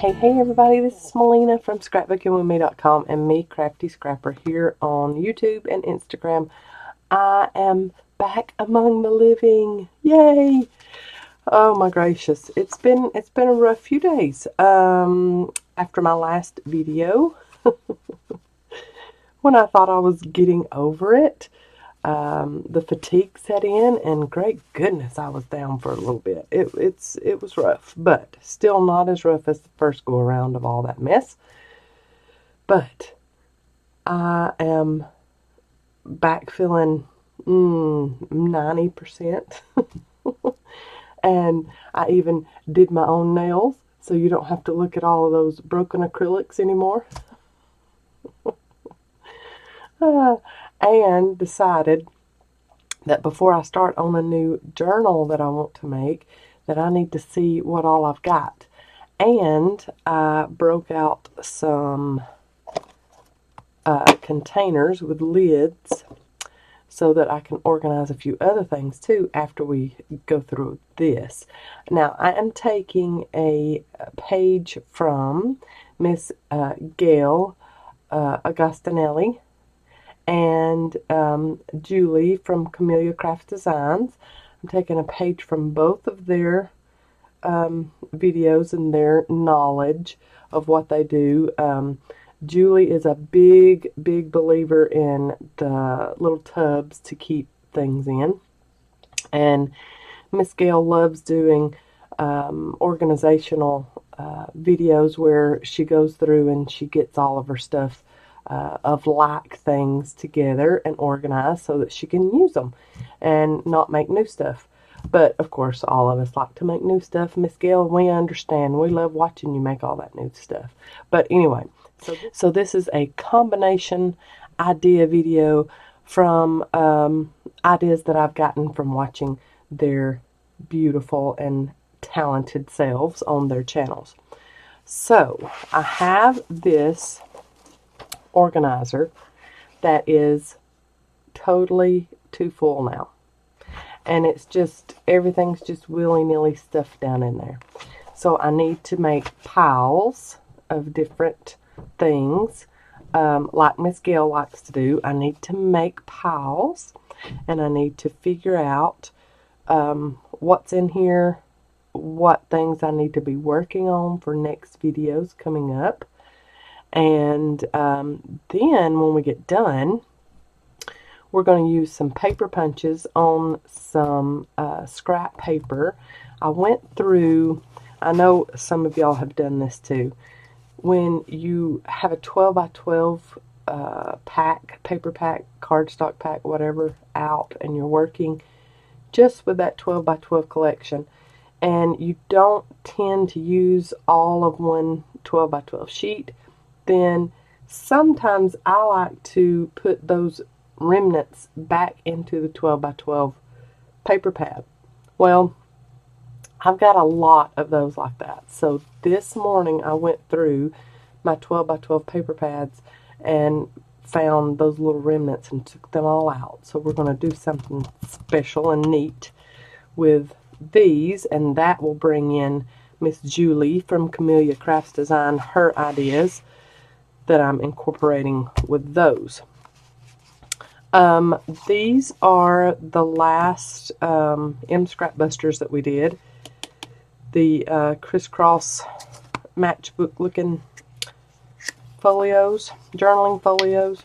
Hey everybody, this is Melina from ScrapbookingwithME.com and me, Crafty Scrapper, here on YouTube and Instagram. I am back among the living. Yay! Oh my gracious. It's been a rough few days. After my last video, when I thought I was getting over it, the fatigue set in, and great goodness, I was down for a little bit. It was rough, but still not as rough as the first go around of all that mess. But I am back feeling 90%. And I even did my own nails, so you don't have to look at all of those broken acrylics anymore. And decided that before I start on a new journal that I want to make, that I need to see what all I've got. And I broke out some containers with lids so that I can organize a few other things too after we go through this. Now, I am taking a page from Miss Gail Agostinelli and Julie from Camellia Crafts Designs. I'm taking a page from both of their videos and their knowledge of what they do. Julie is a big believer in the little tubs to keep things in, and Miss Gail loves doing organizational videos where she goes through and she gets all of her stuff of like things together and organized so that she can use them and not make new stuff. But of course, all of us like to make new stuff. Miss Gail, we understand. We love watching you make all that new stuff. But anyway, so this is a combination idea video from ideas that I've gotten from watching their beautiful and talented selves on their channels. So I have this organizer that is totally too full now, and it's just everything's just willy-nilly stuffed down in there. So I need to make piles of different things, like Miss Gail likes to do. I need to make piles, and I need to figure out what's in here, what things I need to be working on for next videos coming up. And then when we get done, we're going to use some paper punches on some scrap paper. I went through, I know some of y'all have done this too. When you have a 12 by 12 pack, paper pack, cardstock pack, whatever, out, and you're working just with that 12 by 12 collection, and you don't tend to use all of one 12 by 12 sheet, then sometimes I like to put those remnants back into the 12 by 12 paper pad. Well, I've got a lot of those like that. So this morning I went through my 12 by 12 paper pads and found those little remnants and took them all out. So we're going to do something special and neat with these, and that will bring in Miss Julie from Camellia Crafts Design, her ideas that I'm incorporating with those. These are the last Scrap Busters that we did. The crisscross matchbook looking folios, journaling folios.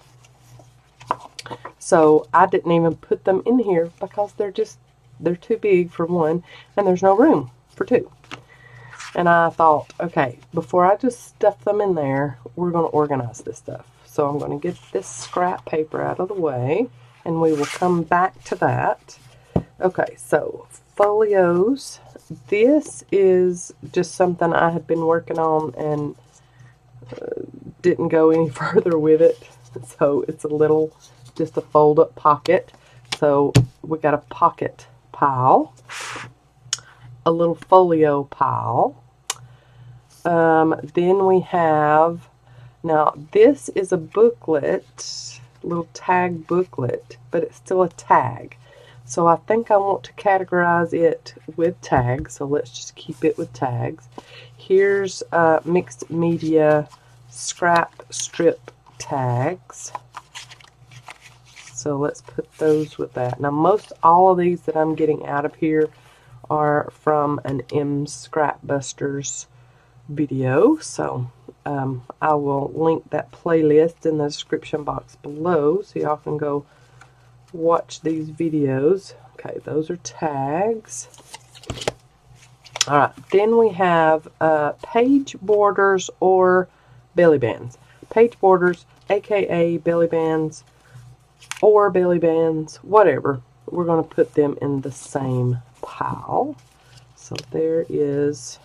So I didn't even put them in here because they're too big for one, and there's no room for two. And I thought, okay, before I just stuff them in there, we're going to organize this stuff. So I'm going to get this scrap paper out of the way, and we will come back to that. Okay, so folios. This is just something I had been working on and didn't go any further with it. So it's a little, just a fold-up pocket. So we got a pocket pile, a little folio pile. Then we have, now this is a booklet, little tag booklet, but it's still a tag. So I think I want to categorize it with tags, so let's just keep it with tags. Here's mixed media scrap strip tags. So let's put those with that. Now most all of these that I'm getting out of here are from an Scrapbusters video. So I will link that playlist in the description box below so y'all can go watch these videos. Okay, those are tags. Alright, then we have page borders or belly bands. Page borders, aka belly bands or belly bands, whatever. We're going to put them in the same pile. So there is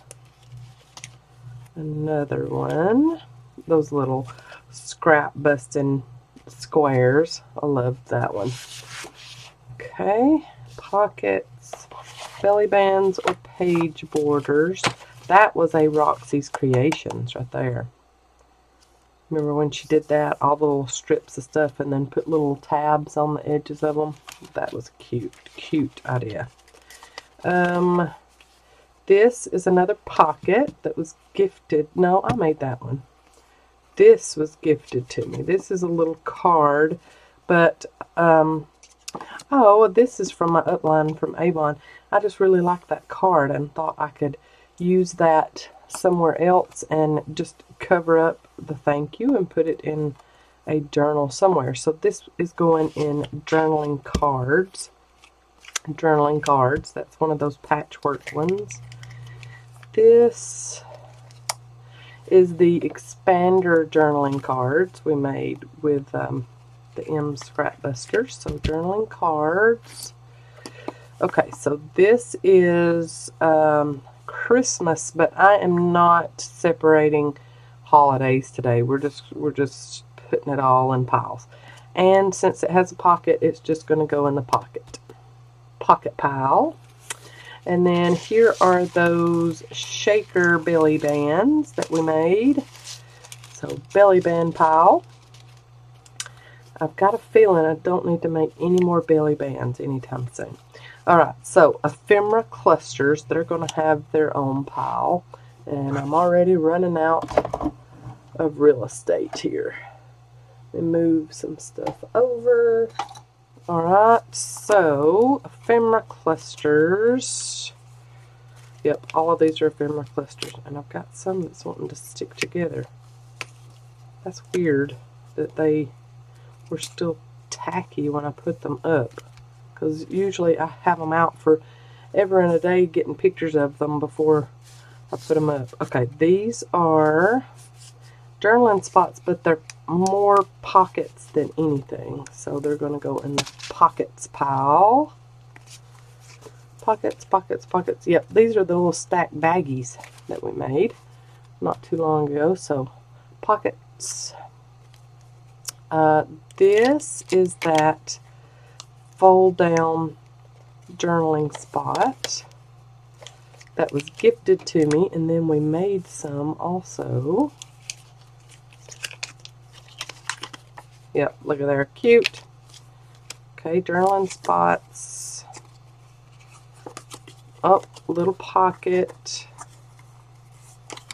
another one. Those little scrap busting squares. I love that one. Okay, pockets, belly bands, or page borders. That was a Roxy's Creations right there. Remember when she did that? All the little strips of stuff and then put little tabs on the edges of them. That was a cute idea. This is another pocket that was gifted. No, I made that one. This was gifted to me. This is a little card, but oh, this is from my upline from Avon. I just really liked that card and thought I could use that somewhere else and just cover up the thank you and put it in a journal somewhere. So this is going in journaling cards. Journaling cards. That's one of those patchwork ones. This is the expander journaling cards we made with the Scrapbusters. So journaling cards. Okay, so this is Christmas, but I am not separating holidays today. We're just putting it all in piles. And since it has a pocket, it's just going to go in the pocket pile. And then here are those shaker belly bands that we made. So belly band pile. I've got a feeling I don't need to make any more belly bands anytime soon. Alright, so Ephemera Clusters, they're going to have their own pile. And I'm already running out of real estate here. Let me move some stuff over. Alright, so Ephemera Clusters. Yep, all of these are Ephemera Clusters. And I've got some that's wanting to stick together. That's weird that they were still tacky when I put them up. Because usually I have them out for ever and a day getting pictures of them before I put them up. Okay, these are journaling spots, but they're more pockets than anything. So they're going to go in the pockets pile. Pockets, pockets, pockets. Yep, these are the little stacked baggies that we made not too long ago. So pockets. This is that fold down journaling spot that was gifted to me, and then we made some also. Yep, look at there, cute. Okay, journaling spots. Oh, little pocket.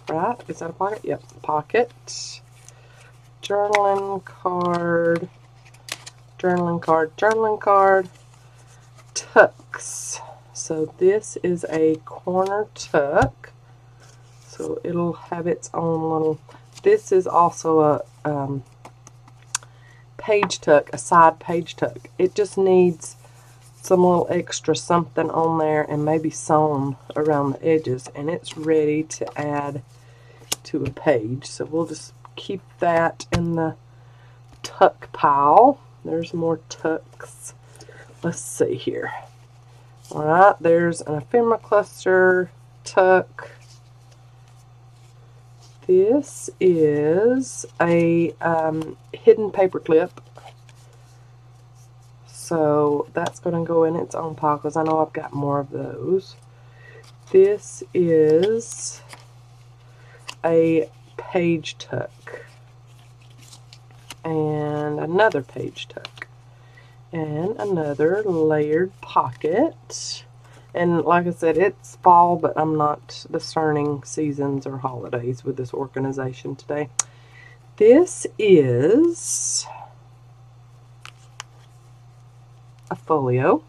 Right, is that a pocket? Yep, pocket. Journaling card. Journaling card, journaling card. Tucks. So this is a corner tuck. So it'll have its own little. This is also a page tuck, a side page tuck. It just needs some little extra something on there and maybe sewn around the edges, and it's ready to add to a page. So we'll just keep that in the tuck pile. There's more tucks. Let's see here. Alright, there's an ephemera cluster tuck. This is a hidden paper clip. So that's going to go in its own pile because I know I've got more of those. This is a page tuck. And another page tuck. And another layered pocket. And like I said, it's fall, but I'm not discerning seasons or holidays with this organization today. This is a folio.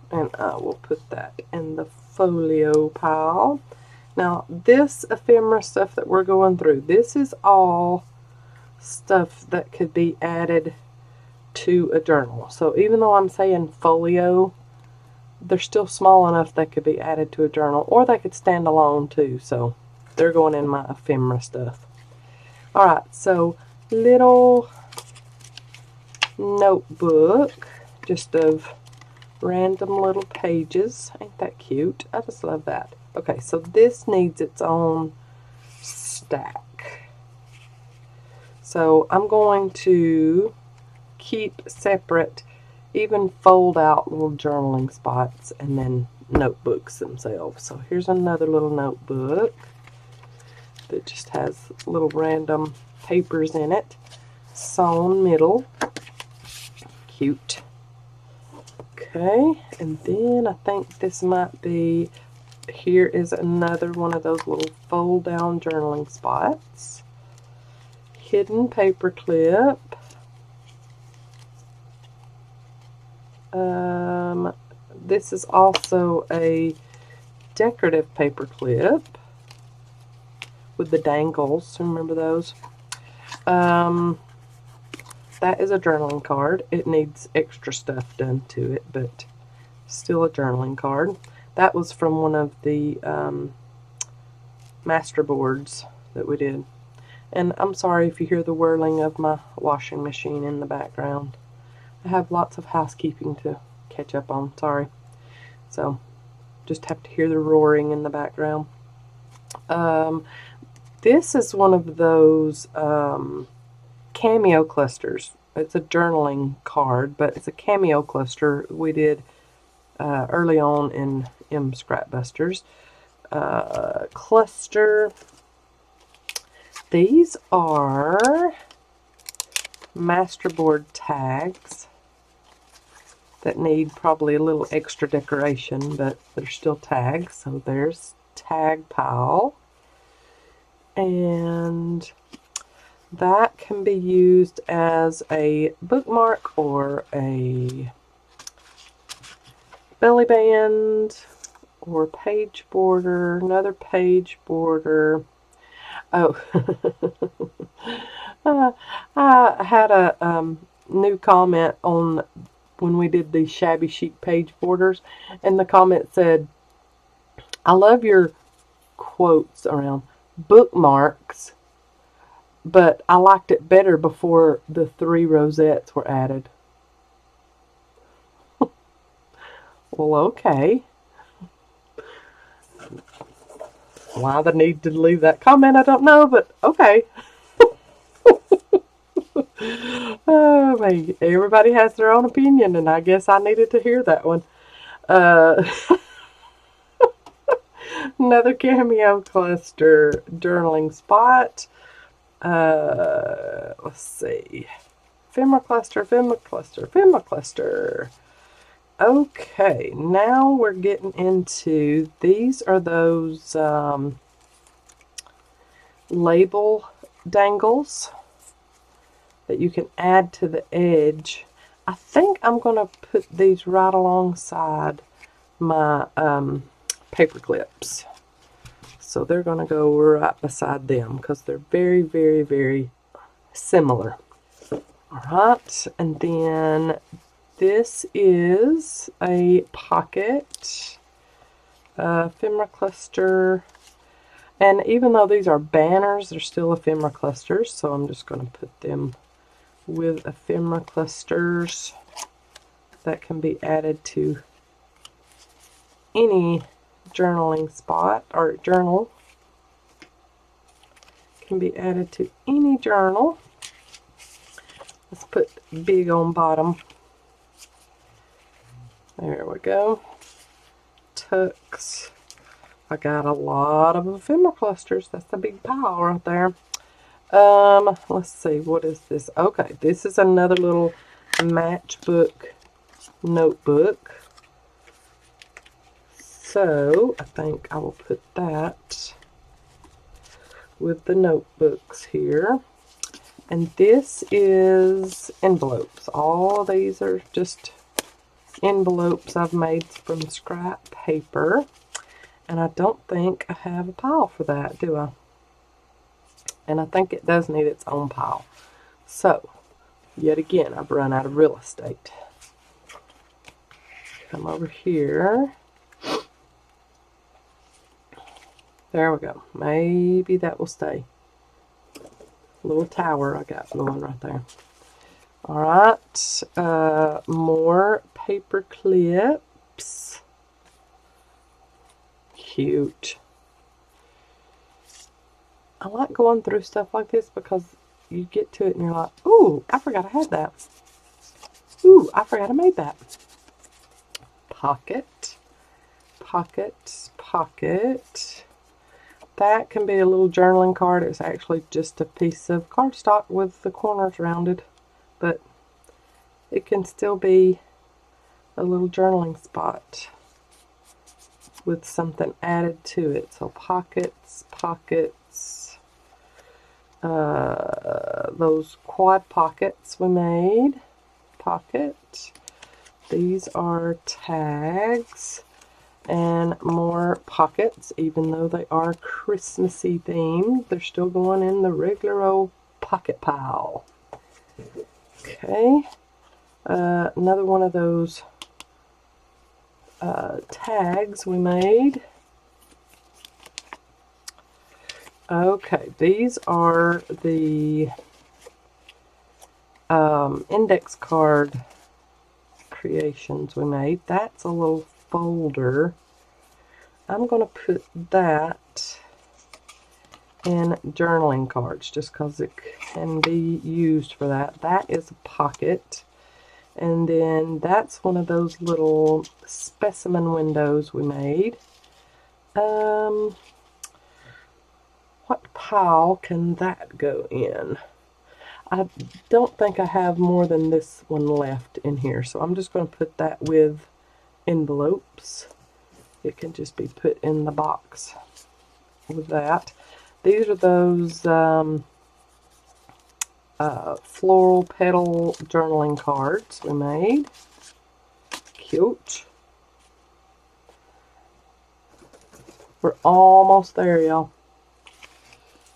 And I will put that in the folio pile. Now, this ephemera stuff that we're going through, this is all stuff that could be added to a journal. So even though I'm saying folio, they're still small enough that could be added to a journal, or they could stand alone too. So they're going in my ephemera stuff. Alright, so little notebook, just of random little pages. Ain't that cute? I just love that. Okay, so this needs its own stack. So I'm going to keep separate, even fold out little journaling spots, and then notebooks themselves. So here's another little notebook that just has little random papers in it, sewn middle. Cute. Okay, and then I think this might be, here is another one of those little fold down journaling spots. Hidden paper clip. This is also a decorative paper clip with the dangles. Remember those? That is a journaling card. It needs extra stuff done to it, but still a journaling card. That was from one of the master boards that we did. And I'm sorry if you hear the whirling of my washing machine in the background. I have lots of housekeeping to catch up on, sorry. So, just have to hear the roaring in the background. This is one of those cameo clusters. It's a journaling card, but it's a cameo cluster we did early on in Scrapbusters. Cluster. These are masterboard tags that need probably a little extra decoration, but they're still tags. So there's tag pile, and that can be used as a bookmark or a belly band or page border, another page border. Oh, I had a new comment on when we did these shabby chic page borders, and the comment said, I love your quotes around bookmarks, but I liked it better before the 3 rosettes were added. Well, okay. Why the need to leave that comment, I don't know, but okay. Oh, man. Everybody has their own opinion, and I guess I needed to hear that one. Another cameo cluster journaling spot. Let's see. Ephemera cluster, ephemera cluster, ephemera cluster. Okay, now we're getting into, these are those label dangles that you can add to the edge. I think I'm going to put these right alongside my paper clips. So they're going to go right beside them because they're very, very, very similar. Alright, and then this is a pocket ephemera cluster. And even though these are banners, they're still ephemera clusters. So I'm just going to put them with ephemera clusters that can be added to any journaling spot or journal. Can be added to any journal. Let's put big on bottom. There we go. Tucks. I got a lot of ephemera clusters. That's a big pile right there. Let's see, what is this? Okay, this is another little matchbook notebook. So I think I will put that with the notebooks here. And this is envelopes. All these are just envelopes I've made from scrap paper. And I don't think I have a pile for that, do I? And I think it does need its own pile. So, yet again, I've run out of real estate. Come over here. There we go. Maybe that will stay. Little tower I got going right there. Alright. More paper clips. Cute. I like going through stuff like this because you get to it and you're like, ooh, I forgot I had that. Ooh, I forgot I made that. Pocket. Pocket. Pocket. That can be a little journaling card. It's actually just a piece of cardstock with the corners rounded, but it can still be a little journaling spot with something added to it. So pockets, pockets, those quad pockets we made, pocket. These are tags. And more pockets, even though they are Christmassy themed, they're still going in the regular old pocket pile. Okay, another one of those tags we made. Okay, these are the index card creations we made. That's a little folder. I'm going to put that in journaling cards just because it can be used for that. That is a pocket. And then that's one of those little specimen windows we made. What pile can that go in? I don't think I have more than this one left in here, so I'm just going to put that with envelopes. It can just be put in the box with that. These are those floral petal journaling cards we made. Cute. We're almost there, y'all.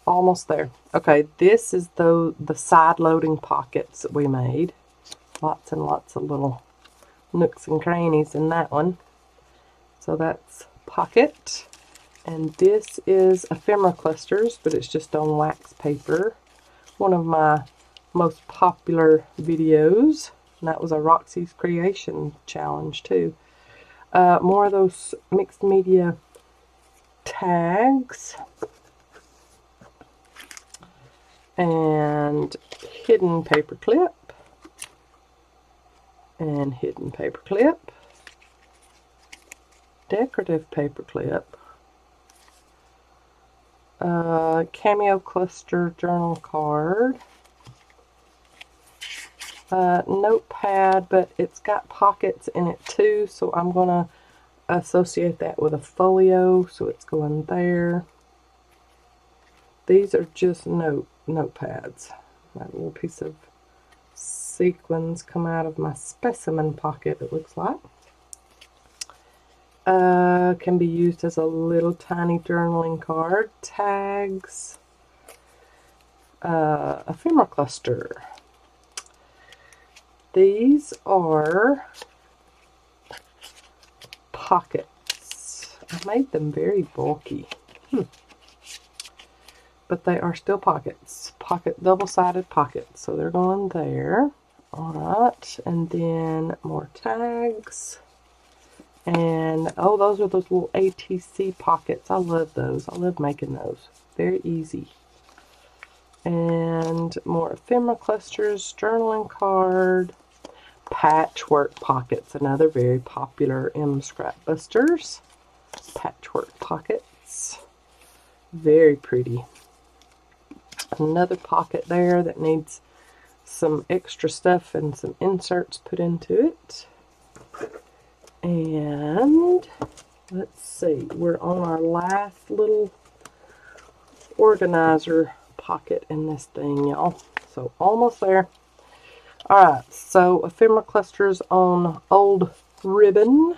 Almost there. Okay, this is the side loading pockets that we made. Lots and lots of little nooks and crannies in that one. So that's pocket. And this is Ephemera Clusters, but it's just on wax paper. One of my most popular videos. And that was a Roxy's Creation challenge too. More of those mixed media tags. And hidden paper clip. And hidden paper clip. Decorative paper clip. Cameo cluster journal card. Notepad, but it's got pockets in it too, so I'm going to associate that with a folio, so it's going there. These are just notepads. That little piece of sequins come out of my specimen pocket, it looks like. Can be used as a little tiny journaling card. Tags. Ephemera cluster. These are pockets. I made them very bulky. But they are still pockets. Pocket, double-sided pockets. So they're going there. Alright, and then more tags. And, oh, those are those little ATC pockets. I love those. I love making those. Very easy. And more ephemera clusters, journaling card, patchwork pockets. Another very popular in Scrapbusters. Patchwork pockets. Very pretty. another pocket there that needs some extra stuff and some inserts put into it. And let's see, we're on our last little organizer pocket in this thing, y'all. So almost there. Alright, so ephemera clusters on old ribbon.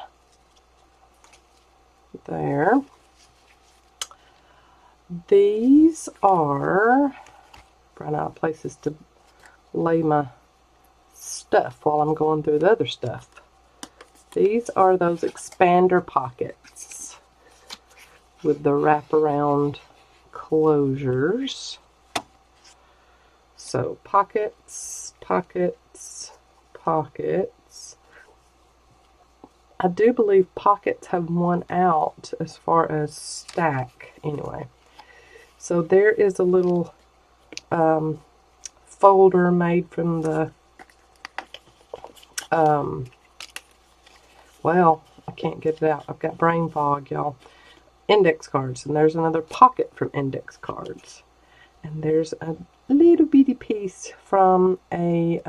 There. These are, run out of places to lay my stuff while I'm going through the other stuff. These are those expander pockets with the wraparound closures. So pockets, pockets, pockets. I do believe pockets have one out as far as stack anyway. So there is a little folder made from the, well, I can't get it out. I've got brain fog, y'all. Index cards. And there's another pocket from index cards. And there's a little bitty piece from a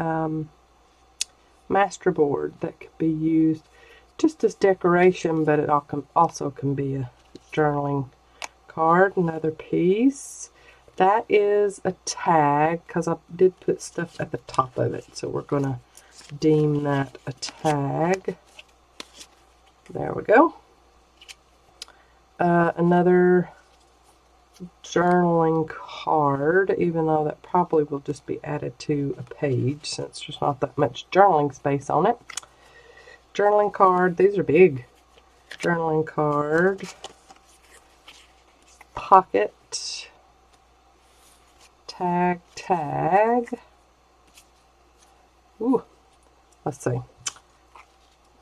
master board that could be used just as decoration, but it also can be a journaling card. Another piece. That is a tag, because I did put stuff at the top of it, so we're going to deem that a tag. There we go. Another journaling card, even though that probably will just be added to a page since there's not that much journaling space on it. Journaling card, these are big. Journaling card, pocket, tag, tag. Ooh, let's see.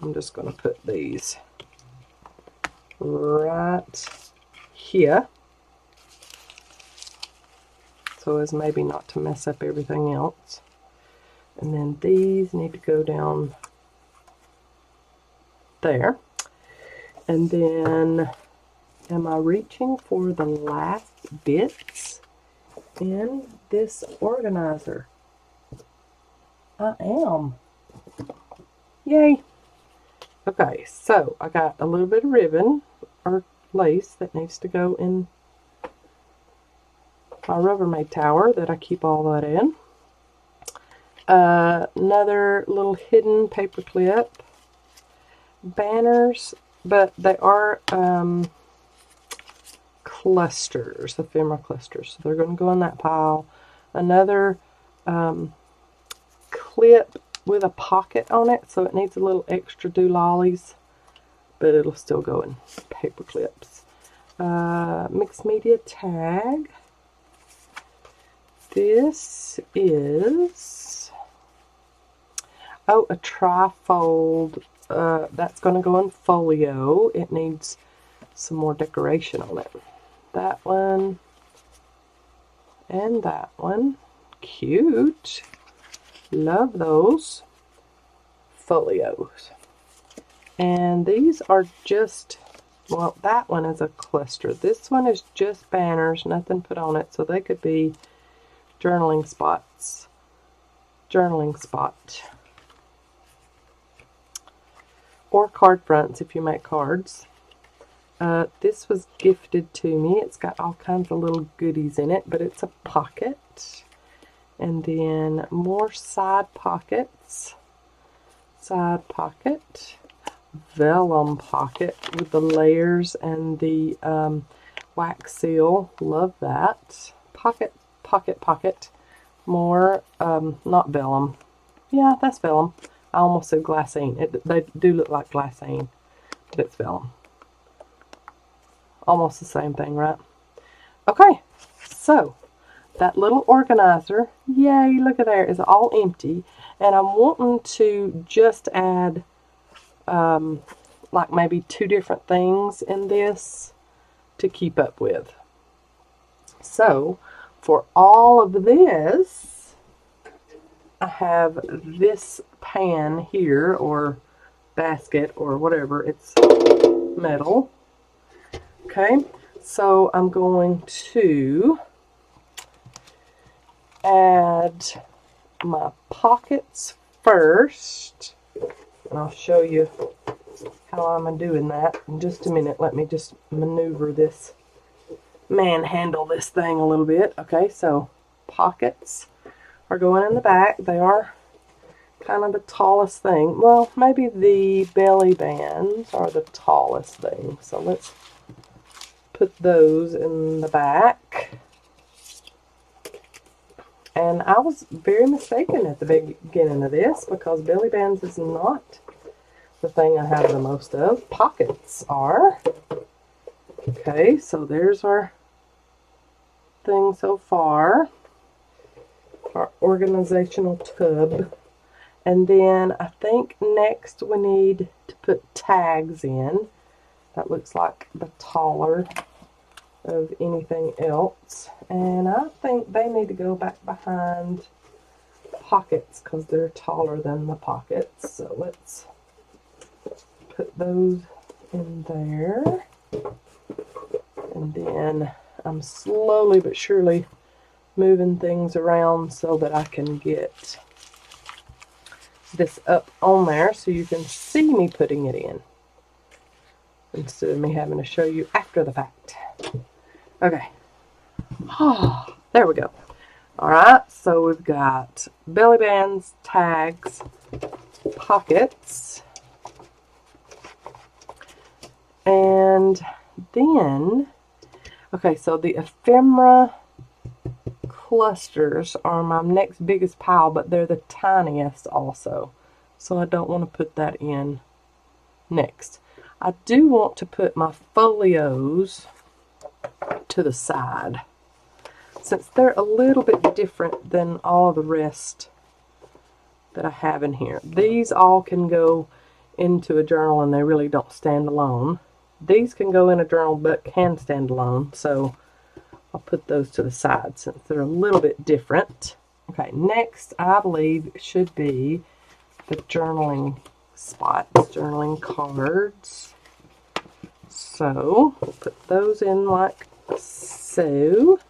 I'm just going to put these right here, so as maybe not to mess up everything else. And then these need to go down there. And then, am I reaching for the last bits in this organizer? I am. Yay! Okay, so I got a little bit of ribbon or lace that needs to go in my Rubbermaid tower that I keep all that in. Another little hidden paper clip. Banners, but they are clusters, ephemera clusters. So they're going to go in that pile. Another clip with a pocket on it, so it needs a little extra doolollies, but it'll still go in paper clips. Mixed media tag. This is, oh, a trifold. That's going to go in folio. It needs some more decoration on it. That one and that one. Cute. Love those folios. And these are just, well, that one is a cluster. This one is just banners, nothing put on it, so they could be journaling spots. Journaling spot. Or card fronts if you make cards. This was gifted to me. It's got all kinds of little goodies in it, but it's a pocket. And then more side pockets. Side pocket. Vellum pocket with the layers and the wax seal. Love that. Pocket, pocket, pocket. More, not vellum. Yeah, that's vellum. I almost said glassine. They do look like glassine, but it's vellum. Almost the same thing, right? Okay, so that little organizer, yay, look at there, is all empty. And I'm wanting to just add like maybe 2 different things in this to keep up with. So for all of this, I have this pan here, or basket, or whatever. It's metal. Okay, so I'm going to add my pockets first. And I'll show you how I'm doing that in just a minute. Let me just maneuver this, manhandle this thing a little bit. Okay, so pockets are going in the back. They are kind of the tallest thing. Well, maybe the belly bands are the tallest thing. So let's put those in the back. And I was very mistaken at the beginning of this, because belly bands is not the thing I have the most of. Pockets are. Okay, so there's our thing so far. Our organizational tub. And then I think next we need to put tags in. That looks like the taller of anything else. And I think they need to go back behind pockets because they're taller than the pockets. So let's put those in there. And then I'm slowly but surely moving things around so that I can get this up on there so you can see me putting it in, instead of me having to show you after the fact. Okay. Oh, there we go. Alright, so we've got belly bands, tags, pockets, and then, okay, so the ephemera clusters are my next biggest pile, but they're the tiniest also. So I don't want to put that in next. I do want to put my folios to the side, since they're a little bit different than all the rest that I have in here. These all can go into a journal and they really don't stand alone. These can go in a journal but can stand alone, so I'll put those to the side since they're a little bit different. Okay, next I believe should be the journaling spots, journaling cards. So we'll put those in like so.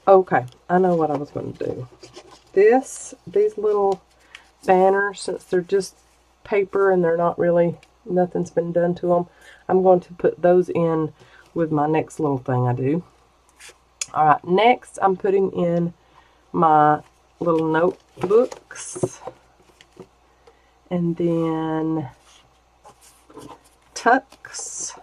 Okay, I know what I was going to do. These little banners, since they're just paper and they're not really, nothing's been done to them, I'm going to put those in with my next little thing I do. Alright, next I'm putting in my little notebooks, and then tucks,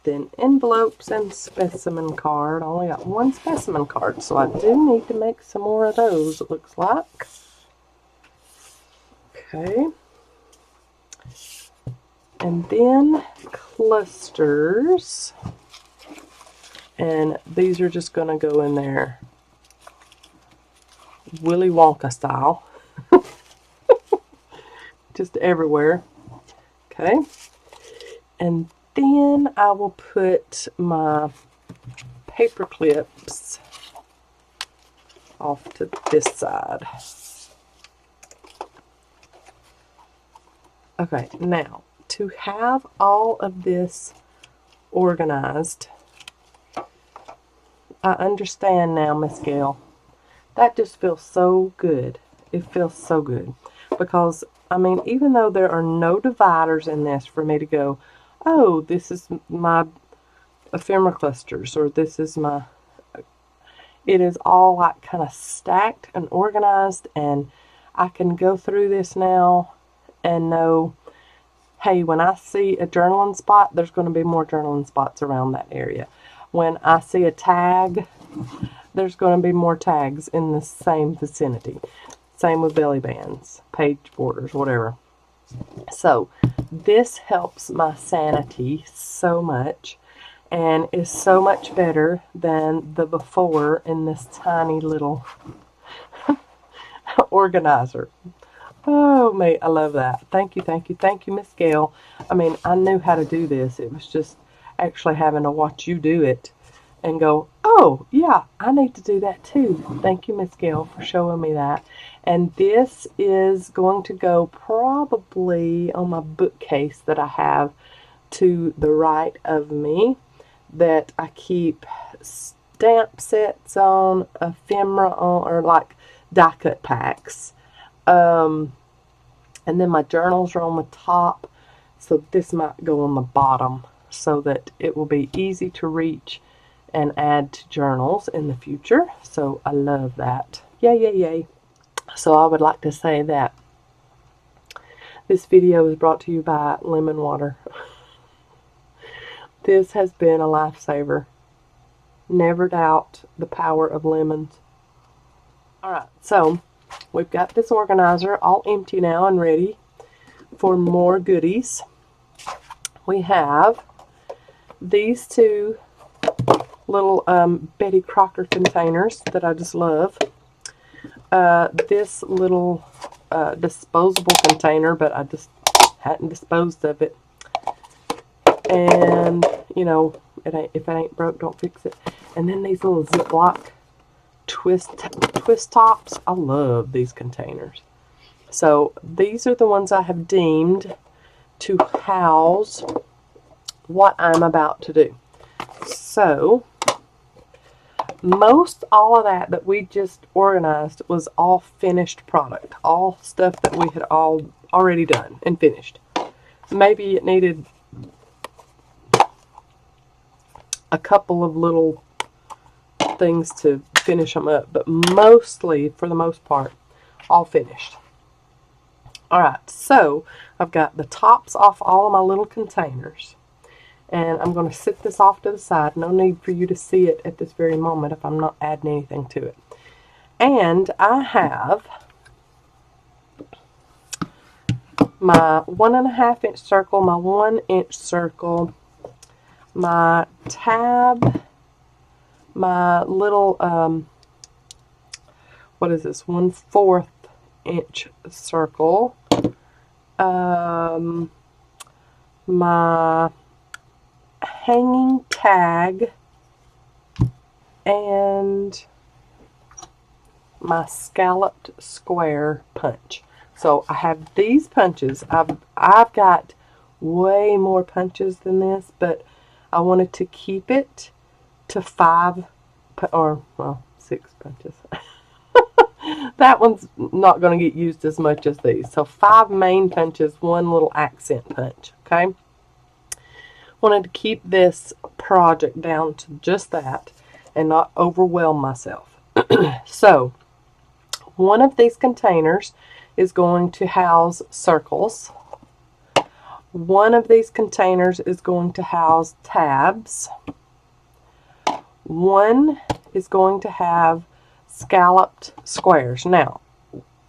then envelopes and specimen card. I only got one specimen card, so I do need to make some more of those, it looks like. Okay. And then clusters, and these are just going to go in there Willy Wonka style, just everywhere. Okay, and then I will put my paper clips off to this side. Okay, now to have all of this organized, I understand now, Miss Gail. That just feels so good. It feels so good. Because, I mean, even though there are no dividers in this for me to go, oh, this is my ephemera clusters, or this is my, it is all like kind of stacked and organized, and I can go through this now and know, hey, when I see a journaling spot, there's going to be more journaling spots around that area. When I see a tag, there's going to be more tags in the same vicinity. Same with belly bands, page borders, whatever. So this helps my sanity so much, and is so much better than the before in this tiny little organizer. Oh, mate, I love that. Thank you, thank you, thank you, Miss Gail. I mean, I knew how to do this. It was just actually having to watch you do it and go, oh, yeah, I need to do that too. Thank you, Miss Gail, for showing me that. And this is going to go probably on my bookcase that I have to the right of me. that I keep stamp sets on, ephemera on, or like die cut packs. And then my journals are on the top, so this might go on the bottom so that it will be easy to reach and add to journals in the future. So I love that. Yay, yay, yay. So I would like to say that this video is brought to you by lemon water. This has been a lifesaver. Never doubt the power of lemons. Alright, so we've got this organizer all empty now and ready for more goodies. We have these two little Betty Crocker containers that I just love. This little disposable container, but I just hadn't disposed of it. And, you know, if it ain't broke, don't fix it. And then these little Ziploc twist tops. I love these containers. So these are the ones I have deemed to house what I'm about to do. So most all of that we just organized was all finished product, all stuff that we had already done and finished. Maybe it needed a couple of little things to finish them up, but mostly, for the most part, all finished. Alright, so I've got the tops off all of my little containers, and I'm going to sit this off to the side. No need for you to see it at this very moment if I'm not adding anything to it. And I have my 1.5 inch circle, my 1 inch circle, my tab, my little, what is this, 1/4 inch circle, my hanging tag, and my scalloped square punch. So I have these punches. I've got way more punches than this, but I wanted to keep it to 5 or, well, 6 punches. That one's not going to get used as much as these. So 5 main punches, 1 little accent punch. Okay. Wanted to keep this project down to just that and not overwhelm myself. So one of these containers is going to house circles. One of these containers is going to house tabs. One is going to have scalloped squares. Now,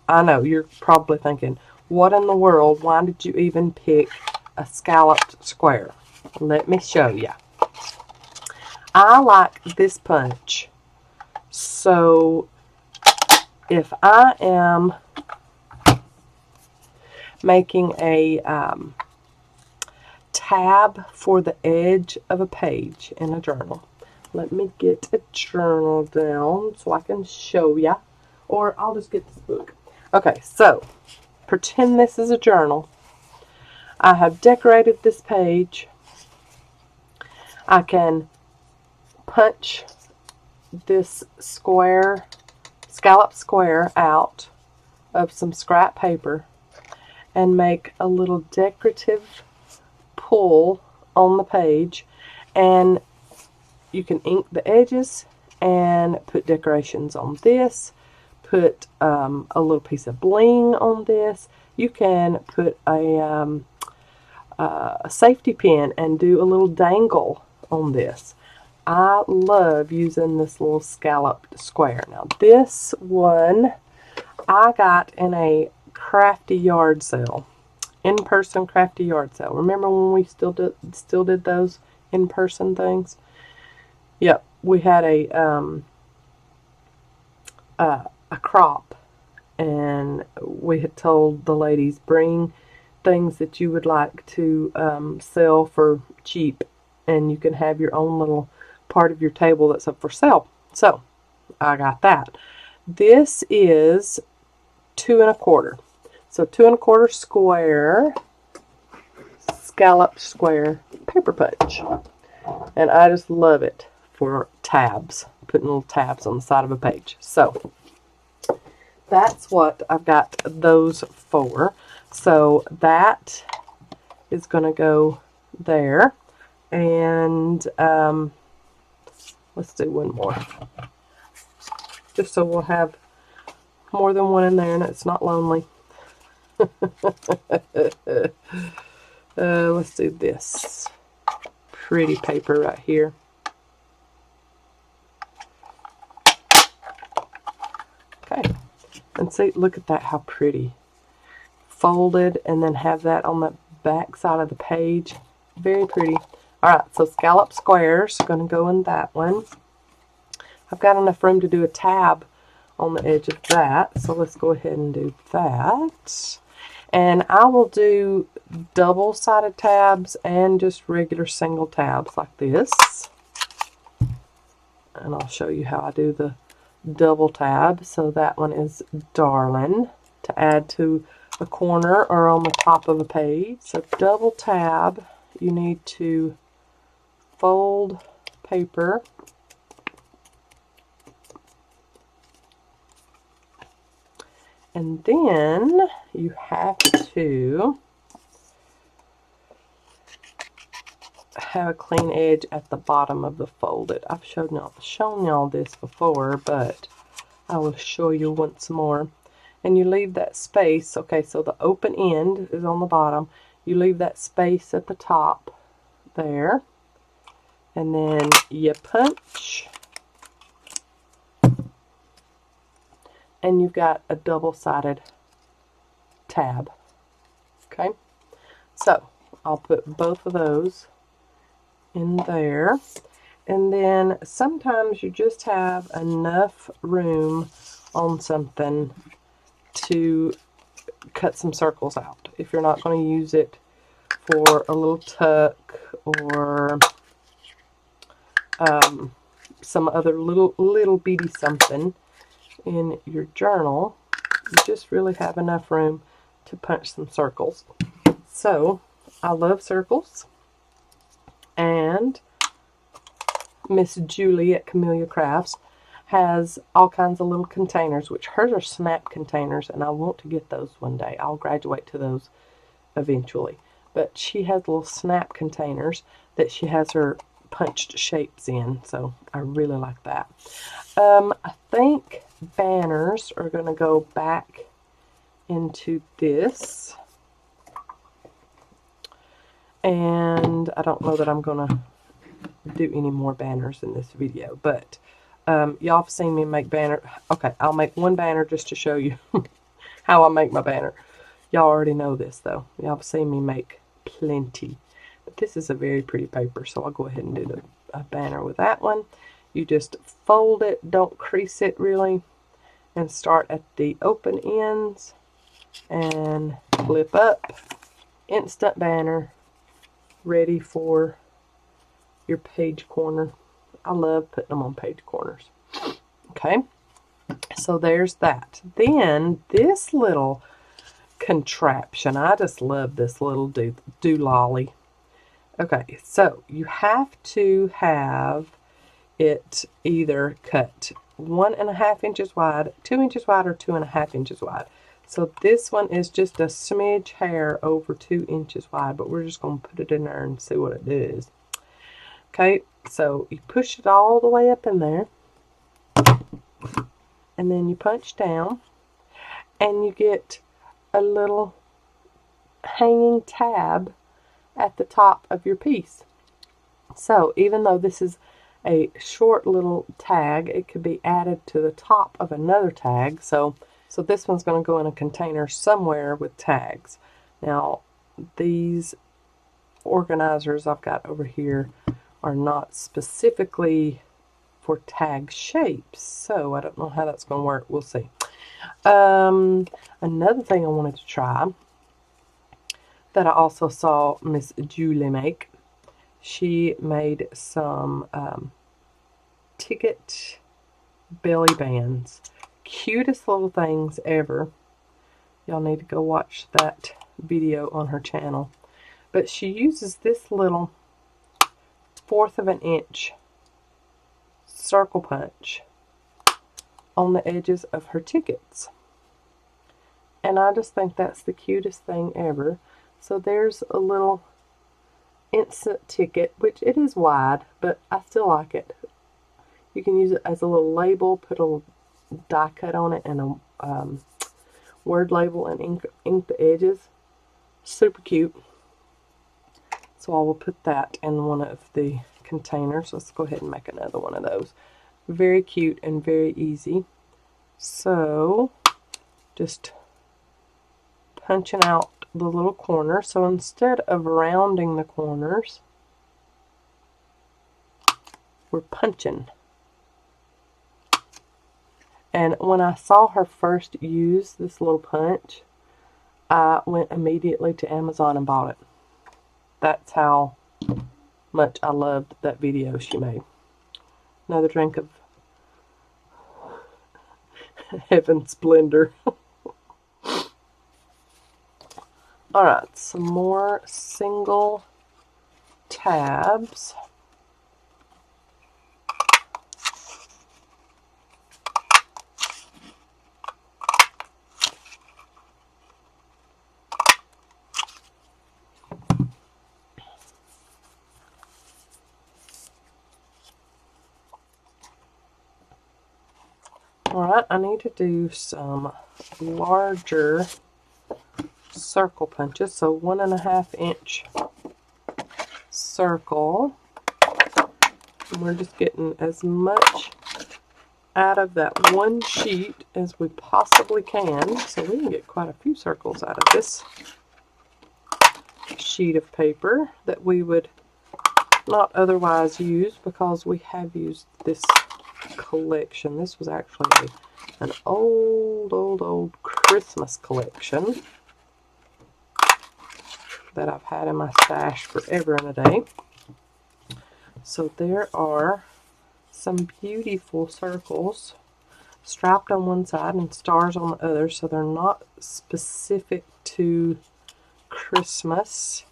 I know you're probably thinking, what in the world, why did you even pick a scalloped square? Let me show you. I like this punch. So if I am making a tab for the edge of a page in a journal, let me get a journal down so I can show you, or I'll just get this book. Okay, so pretend this is a journal. I have decorated this page. I can punch this square, scallop square out of some scrap paper and make a little decorative pull on the page, and you can ink the edges and put decorations on this, put a little piece of bling on this. You can put a safety pin and do a little dangle on this. I love using this little scalloped square. Now this one I got in a crafty yard sale, in-person crafty yard sale. Remember when we still did those in-person things? Yep, we had a crop, and we had told the ladies, bring things that you would like to sell for cheap, and you can have your own little part of your table that's up for sale. So I got that. This is 2 1/4. So 2 1/4 square, scalloped square paper punch. And I just love it for tabs, putting little tabs on the side of a page. So that's what I've got those for. So that is going to go there. And let's do one more. Just so we'll have more than one in there and it's not lonely. Let's do this pretty paper right here. Okay, and see, look at that, how pretty. Folded and then have that on the back side of the page. Very pretty. Alright, so scallop squares are going to go in that one. I've got enough room to do a tab on the edge of that, so let's go ahead and do that. And I will do double-sided tabs and just regular single tabs like this. And I'll show you how I do the double tab. So that one is Darling, to add to a corner or on the top of a page. So double tab, you need to fold paper, and then you have to have a clean edge at the bottom of the folded. I've shown y'all this before, but I will show you once more. And you leave that space. Okay, so the open end is on the bottom. You leave that space at the top there, and then you punch, and you've got a double-sided tab. Okay, so I'll put both of those in there, and then sometimes you just have enough room on something to cut some circles out if you're not going to use it for a little tuck or some other little bitty something in your journal. You just really have enough room to punch some circles. So I love circles, and Miss Julie at Camellia Crafts has all kinds of little containers, which hers are snap containers, and I want to get those one day. I'll graduate to those eventually. But she has little snap containers that she has her punched shapes in, so I really like that. I think banners are going to go back into this, and I don't know that I'm going to do any more banners in this video, but y'all have seen me make banner. Okay, I'll make one banner just to show you how I make my banner. Y'all already know this though. Y'all have seen me make plenty. But this is a very pretty paper, so I'll go ahead and do a banner with that one. You just fold it, don't crease it really, and start at the open ends and flip up. Instant banner, ready for your page corner. I love putting them on page corners. Okay, so there's that. Then this little contraption, I just love this little doololly. Okay, so you have to have it either cut 1.5 inches wide, 2 inches wide, or 2.5 inches wide. So this one is just a smidge hair over 2 inches wide, but we're just going to put it in there and see what it is. Okay, so you push it all the way up in there, and then you punch down, and you get a little hanging tab at the top of your piece. So even though this is a short little tag, it could be added to the top of another tag. So this one's going to go in a container somewhere with tags. Now these organizers I've got over here are not specifically for tag shapes, so I don't know how that's going to work. We'll see. Another thing I wanted to try that I also saw Miss Julie make, she made some ticket belly bands. Cutest little things ever. Y'all need to go watch that video on her channel. But she uses this little 1/4 of an inch circle punch on the edges of her tickets. And I just think that's the cutest thing ever. So there's a little instant ticket, which it is wide, but I still like it. You can use it as a little label, put a little die cut on it, and a word label, and ink the edges. Super cute. So I will put that in one of the containers. Let's go ahead and make another one of those. Very cute and very easy. So just punching out the little corner. So instead of rounding the corners, we're punching. And when I saw her first use this little punch, I went immediately to Amazon and bought it. That's how much I loved that video she made. Another drink of Heaven Splendor. Alright, some more single tabs. Alright, I need to do some larger circle punches. So 1.5 inch circle. And we're just getting as much out of that one sheet as we possibly can. So we can get quite a few circles out of this sheet of paper that we would not otherwise use, because we have used this collection. This was actually an old Christmas collection that I've had in my stash forever and a day. So there are some beautiful circles striped on one side and stars on the other, so they're not specific to Christmas.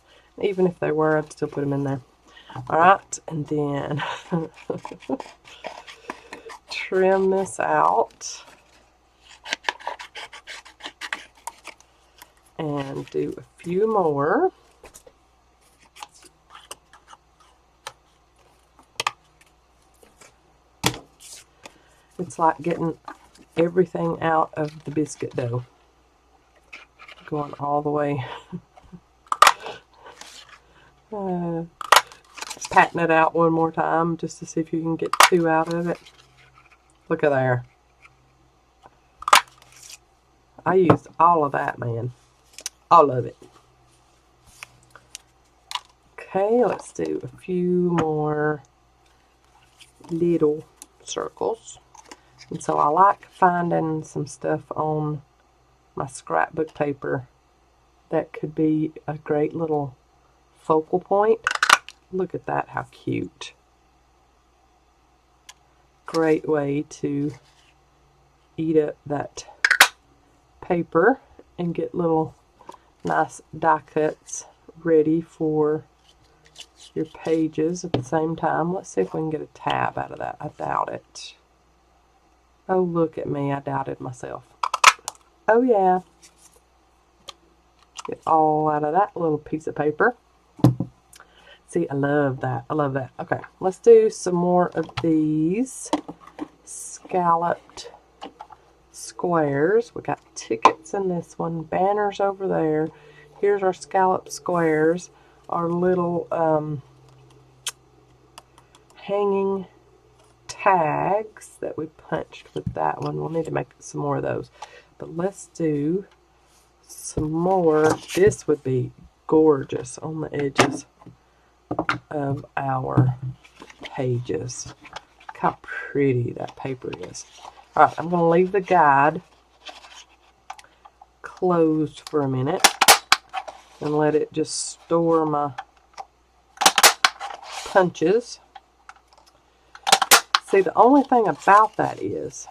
Even if they were, I'd still put them in there. Alright, and then trim this out and do a few more. It's like getting everything out of the biscuit dough. Going all the way. Patting it out one more time just to see if you can get 2 out of it. Look at there. I used all of that, man. All of it. Okay, let's do a few more little circles. And so I like finding some stuff on my scrapbook paper that could be a great little focal point. Look at that, how cute. Great way to eat up that paper and get little nice die cuts ready for your pages at the same time. Let's see if we can get a tab out of that. I doubt it. Oh, look at me. I doubted myself. Oh, yeah. Get all out of that little piece of paper. See, I love that. I love that. Okay, let's do some more of these scalloped squares. We got tickets in this one, banners over there. Here's our scalloped squares, our little hanging tags that we punched with that one. We'll need to make some more of those. But let's do some more. This would be gorgeous on the edges of our pages. Look how pretty that paper is. Alright, I'm going to leave the guide closed for a minute and let it just store my punches. See, the only thing about that is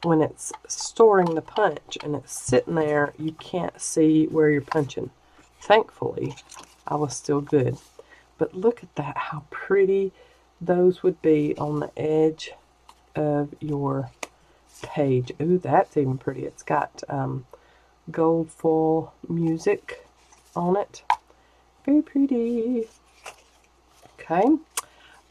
when it's storing the punch and it's sitting there, you can't see where you're punching. Thankfully, I was still good. But look at that, how pretty those would be on the edge of your page. Ooh, that's even pretty. It's got gold foil music on it. Very pretty. Okay.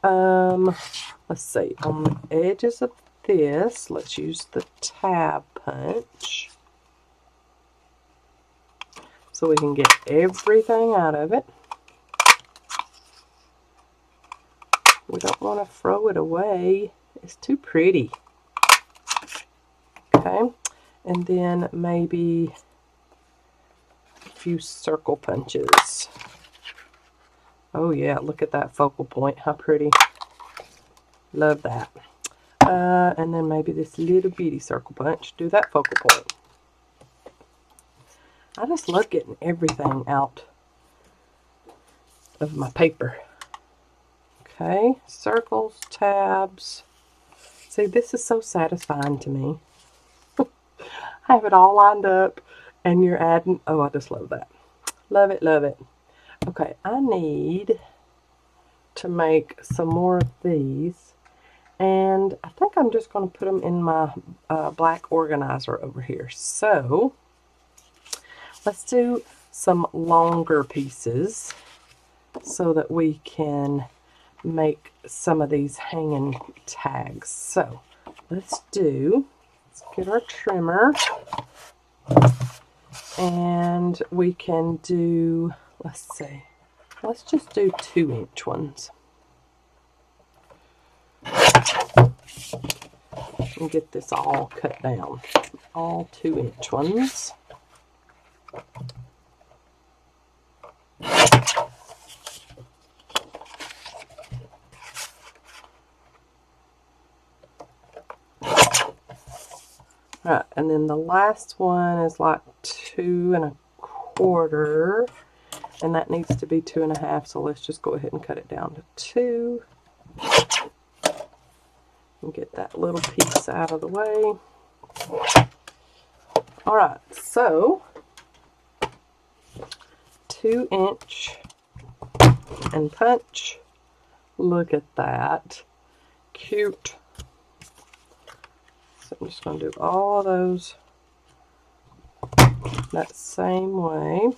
Let's see. On the edges of this, let's use the tab punch so we can get everything out of it. We don't want to throw it away. It's too pretty. Okay. And then maybe a few circle punches. Oh yeah, look at that focal point. How pretty. Love that. And then maybe this little bitty circle punch. Do that focal point. I just love getting everything out of my paper. Okay, circles, tabs. See, this is so satisfying to me. I have it all lined up and you're adding, oh, I just love that. Love it, love it. Okay, I need to make some more of these, and I think I'm just going to put them in my black organizer over here. So let's do some longer pieces so that we can make some of these hanging tags. So let's get our trimmer, and we can do, let's see, let's just do 2-inch ones. And get this all cut down. All 2-inch ones. Alright, and then the last one is like 2 1/4, and that needs to be 2 1/2, so let's just go ahead and cut it down to 2 and get that little piece out of the way. Alright, so 2-inch and punch. Look at that. Cute. So I'm just going to do all of those that same way.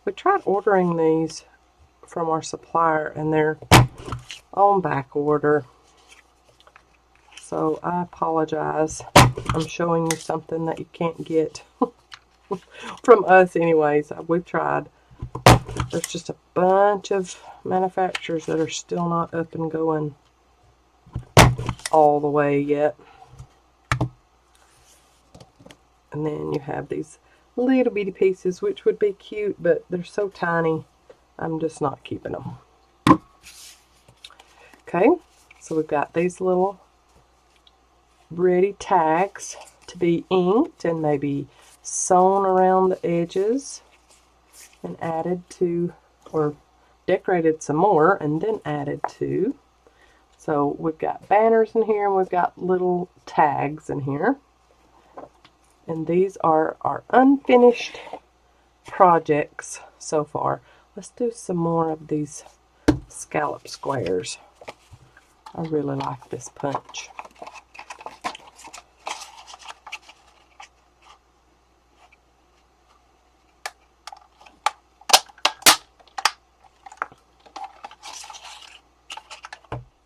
We tried ordering these from our supplier and they're on back order. So I apologize. I'm showing you something that you can't get from us anyways. We've tried. There's just a bunch of manufacturers that are still not up and going all the way yet. And then you have these little bitty pieces, which would be cute, but they're so tiny, I'm just not keeping them. Okay, so we've got these little ready tags to be inked and maybe sewn around the edges and added to, or decorated some more and then added to. So we've got banners in here and we've got little tags in here. And these are our unfinished projects so far. Let's do some more of these scallop squares. I really like this punch.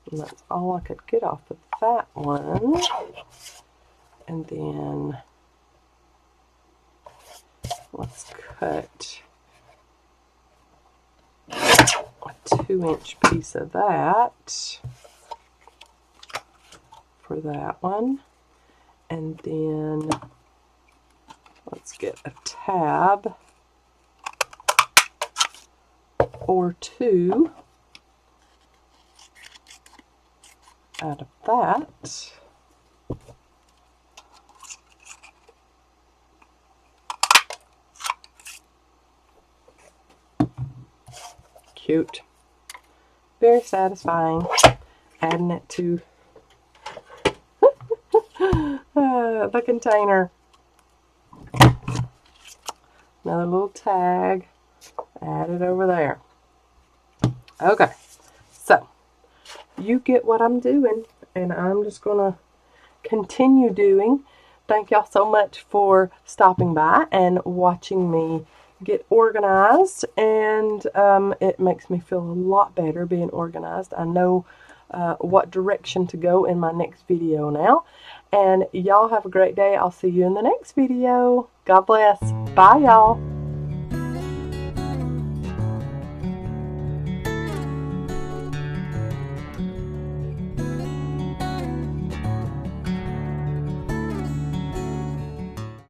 And that's all I could get off of that one. And then let's cut a 2-inch piece of that for that one. And then let's get a tab or 2 out of that. Cute. Very satisfying. Adding it to the container. Another little tag. Add it over there. Okay, so you get what I'm doing, and I'm just gonna continue doing. Thank y'all so much for stopping by and watching me get organized, and it makes me feel a lot better being organized. I know what direction to go in my next video now, and y'all have a great day. I'll see you in the next video. God bless. Bye, y'all.